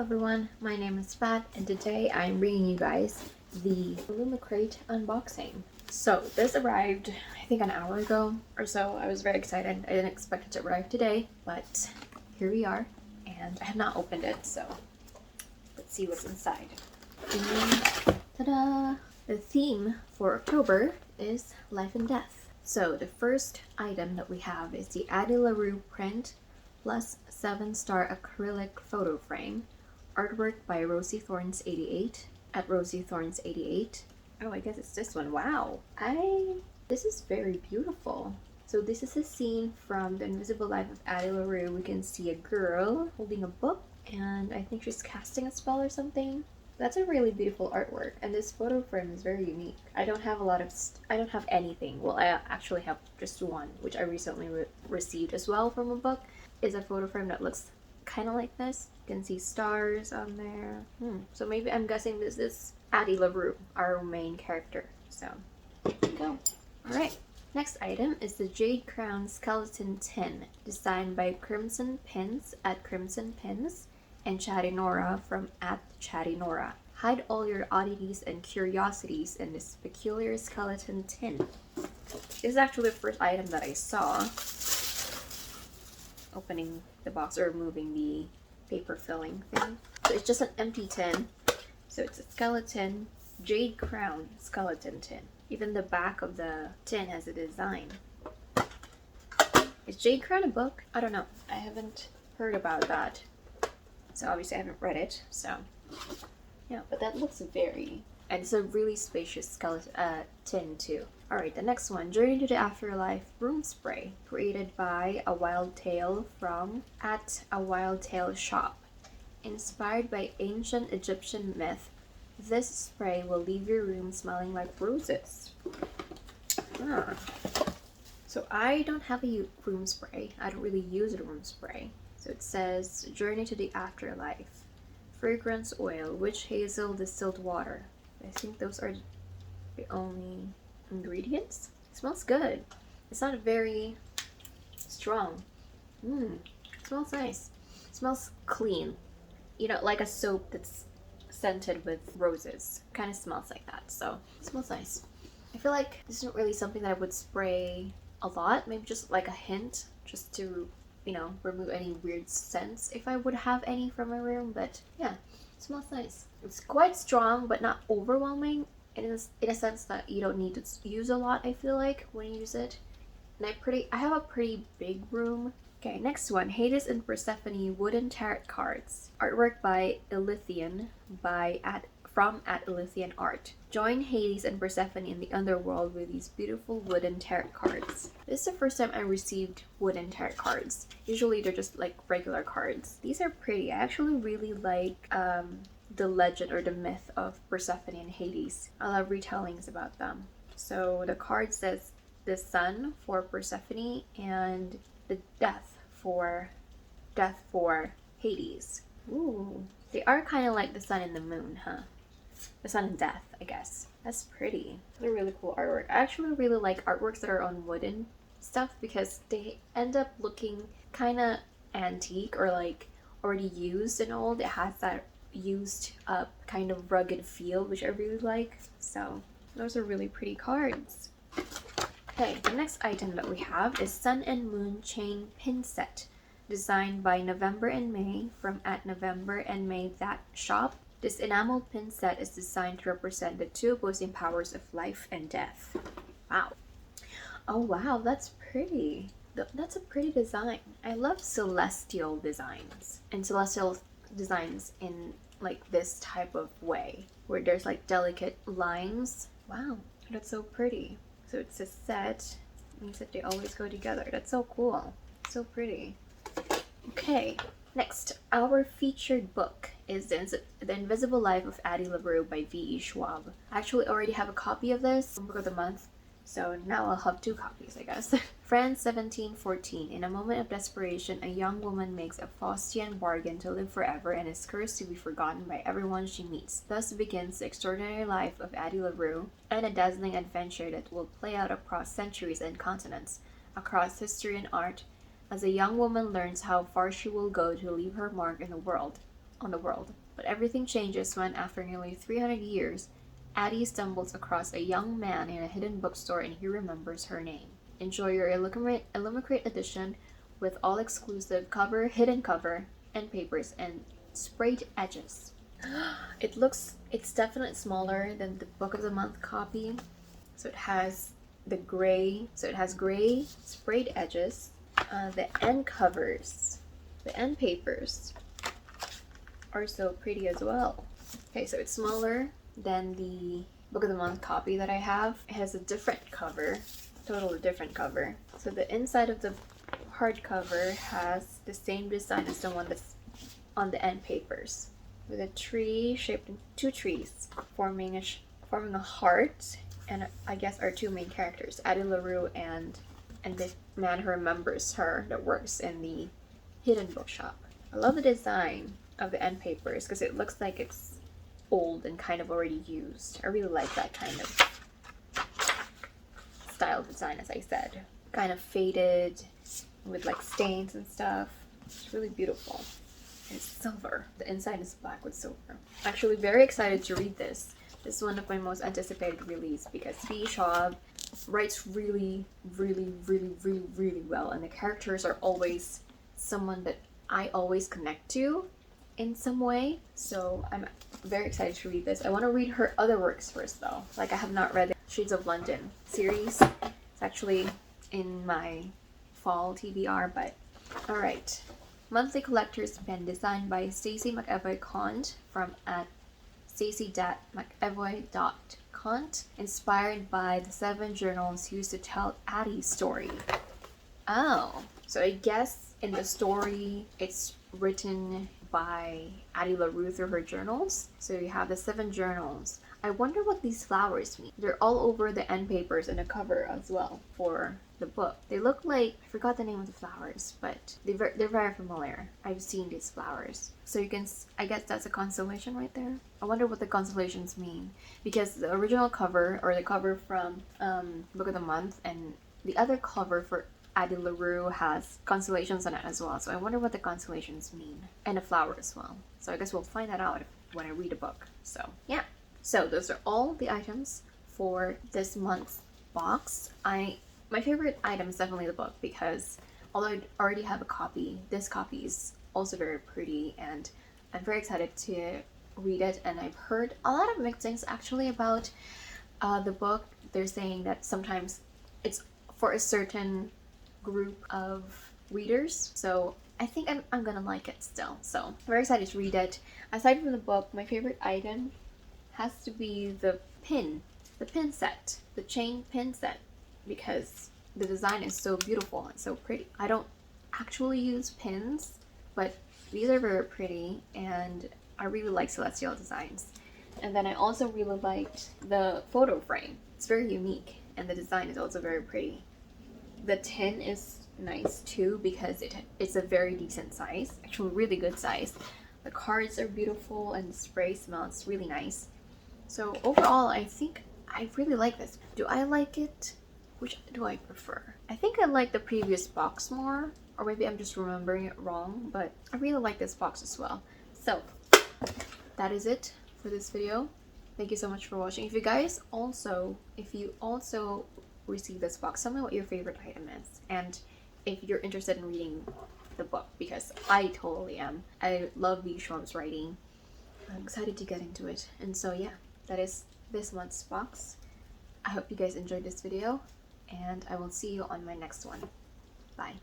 everyone, my name is Fat and today I'm bringing you guys the Illumicrate unboxing. So this arrived I think an hour ago or so. I was very excited. I didn't expect it to arrive today, but here we are and I have not opened it, so let's see what's inside. And ta-da! The theme for October is life and death. So the first item that we have is the Addie LaRue print plus 7-star acrylic photo frame. Artwork by Rosie Thorns 88 at Rosie Thorns 88. Oh, I guess it's this one. Wow. This is very beautiful. So this is a scene from The Invisible Life of Addie LaRue. We can see a girl holding a book and I think she's casting a spell or something. That's a really beautiful artwork, and this photo frame is very unique. I don't have anything. Well, I actually have just one, which I recently received as well from a book. Is a photo frame that looks kind of like this. You can see stars on there. So maybe I'm guessing this is Addie LaRue, our main character. So here we go. Alright, next item is the Jade Crown Skeleton Tin, designed by Crimson Pins at Crimson Pins and Chatty Nora from at Chatty Nora. Hide all your oddities and curiosities in this peculiar skeleton tin. This is actually the first item that I saw. Opening the box or removing the paper filling thing. So it's just an empty tin. So it's a skeleton, Jade Crown skeleton tin. Even the back of the tin has a design. Is Jade Crown a book? I don't know. I haven't heard about that. So obviously I haven't read it, so yeah, but that looks very, and it's a really spacious skeleton tin too. Alright, the next one, Journey to the Afterlife room spray, created by A Wild Tale from at A Wild Tale Shop. Inspired by ancient Egyptian myth, this spray will leave your room smelling like roses. So I don't have a room spray. I don't really use a room spray. So it says, Journey to the Afterlife. Fragrance oil, witch hazel, distilled water. I think those are the only ingredients. It smells good. It's not very strong. It smells nice. It smells clean. You know, like a soap that's scented with roses. Kind of smells like that, so it smells nice. I feel like this isn't really something that I would spray a lot. Maybe just like a hint, just to, you know, remove any weird scents if I would have any from my room. But yeah, it smells nice. It's quite strong but not overwhelming in a sense that you don't need to use a lot, I feel like, when you use it. And I have a pretty big room. Okay, next one, Hades and Persephone wooden tarot cards. Artwork by Ilithian from Ilithian Art. Join Hades and Persephone in the underworld with these beautiful wooden tarot cards. This is the first time I received wooden tarot cards. Usually they're just like regular cards. These are pretty. I actually really like the legend or the myth of Persephone and Hades. I love retellings about them. So the card says the sun for Persephone and the death for Hades. Ooh, they are kind of like the sun and the moon, huh? The sun and death, I guess. That's pretty. That's a really cool artwork. I actually really like artworks that are on wooden stuff because they end up looking kind of antique or like already used and old. It has that used up kind of rugged feel, which I really like. So those are really pretty cards. Okay, the next item that we have is Sun and Moon Chain Pin Set, designed by November and May from at November and May That Shop. This enamel pin set is designed to represent the two opposing powers of life and death. Wow. Oh wow, that's pretty. That's a pretty design. I love celestial designs. And celestial designs in like this type of way, where there's like delicate lines. Wow, that's so pretty. So it's a set. It means that they always go together. That's so cool. So pretty. Okay. Next, our featured book is The Invisible Life of Addie LaRue by V.E. Schwab. I actually already have a copy of this, book of the month, so now I'll have 2 copies, I guess. France 1714. In a moment of desperation, a young woman makes a Faustian bargain to live forever and is cursed to be forgotten by everyone she meets. Thus begins the extraordinary life of Addie LaRue and a dazzling adventure that will play out across centuries and continents, across history and art, as a young woman learns how far she will go to leave her mark in the world. on the world. But everything changes when, after nearly 300 years, Addie stumbles across a young man in a hidden bookstore and he remembers her name. Enjoy your Illumicrate edition with all exclusive cover, hidden cover, end papers, and sprayed edges. It's definitely smaller than the Book of the Month copy. So it has gray sprayed edges. The end covers, the end papers are so pretty as well. Okay, so it's smaller than the Book of the Month copy that I have. It has a different cover, totally different cover. So the inside of the hardcover has the same design as the one that's on the end papers, with a tree shaped in two trees forming a heart, and I guess our two main characters, Addie LaRue and the man who remembers her that works in the hidden bookshop. I love the design of the end papers because it looks like it's old and kind of already used. I really like that kind of style design, as I said. Kind of faded with like stains and stuff. It's really beautiful. And it's silver. The inside is black with silver. I'm actually very excited to read this. This is one of my most anticipated releases because B. Schaub writes really, really, really, really, really well, and the characters are always someone that I always connect to in some way. So I'm very excited to read this. I want to read her other works first though. Like, I have not read the Shades of London series. It's actually in my fall TBR, but alright. Monthly Collector's Pen, designed by Stacey McEvoy-Cont from at stacey.mcevoy.cont, inspired by the 7 journals used to tell Addie's story. Oh, so I guess in the story it's written by Addie LaRue through her journals. So you have the 7 journals. I wonder what these flowers mean. They're all over the end papers and the cover as well for the book. They look like, I forgot the name of the flowers, but they're very familiar. I've seen these flowers. So you can, I guess that's a constellation right there. I wonder what the constellations mean, because the original cover, or the cover from Book of the Month, and the other cover for Addie LaRue has constellations on it as well. So I wonder what the constellations mean, and a flower as well. So I guess we'll find that out when I read a book. So yeah. So those are all the items for this month's box. My favorite item is definitely the book, because although I already have a copy, this copy is also very pretty, and I'm very excited to read it. And I've heard a lot of mixed things actually about the book. They're saying that sometimes it's for a certain group of readers, so I think I'm gonna like it still. So I'm very excited to read it. Aside from the book, my favorite item has to be the pin set, the chain pin set, because the design is so beautiful and so pretty. I don't actually use pins, but these are very pretty, and I really like Celestial designs. And then I also really liked the photo frame. It's very unique, and the design is also very pretty. The tin is nice too, because it's a very decent size, actually really good size. The cards are beautiful, and the spray smells really nice. So overall, I think I really like this. Do I like it? Which do I prefer? I think I like the previous box more, or maybe I'm just remembering it wrong, but I really like this box as well. So that is it for this video. Thank you so much for watching. If you also receive this box, tell me what your favorite item is, and if you're interested in reading the book, because I totally am. I love B. Schaub's writing. I'm excited to get into it. And so yeah, that is this month's box. I hope you guys enjoyed this video, and I will see you on my next one. Bye.